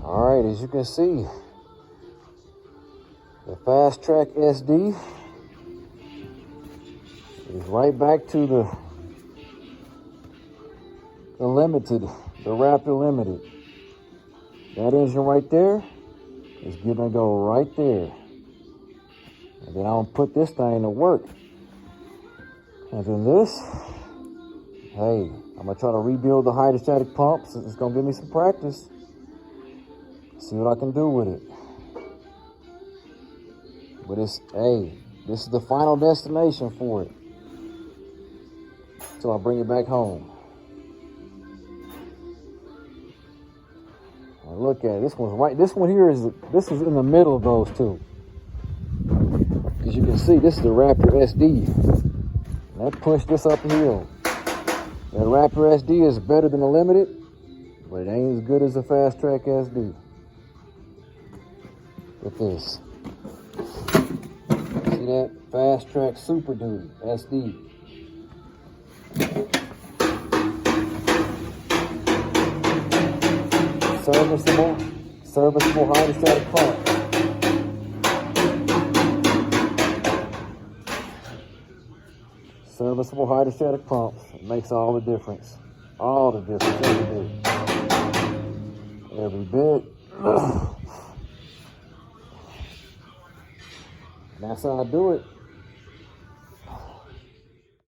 All right, as you can see, the Fastrak SD is right back to the Limited, the Raptor Limited. That engine right there is gonna go right there. And then I'm gonna put this thing to work. And then this, hey, I'm gonna try to rebuild the hydrostatic pumps. It's gonna give me some practice. See what I can do with it. But it's, hey, this is the final destination for it. Till I bring it back home. Now look at it. This one's right. This one here is in the middle of those two. As you can see, this is the Raptor SD. And that pushed this uphill. That Raptor SD is better than the Limited, but it ain't as good as the Fastrak SD. Look at this. See that? Fastrak Super Duty SD. Serviceable hydrostatic pump. Serviceable hydrostatic pumps. It makes all the difference. All the difference, every bit. That's how I do it.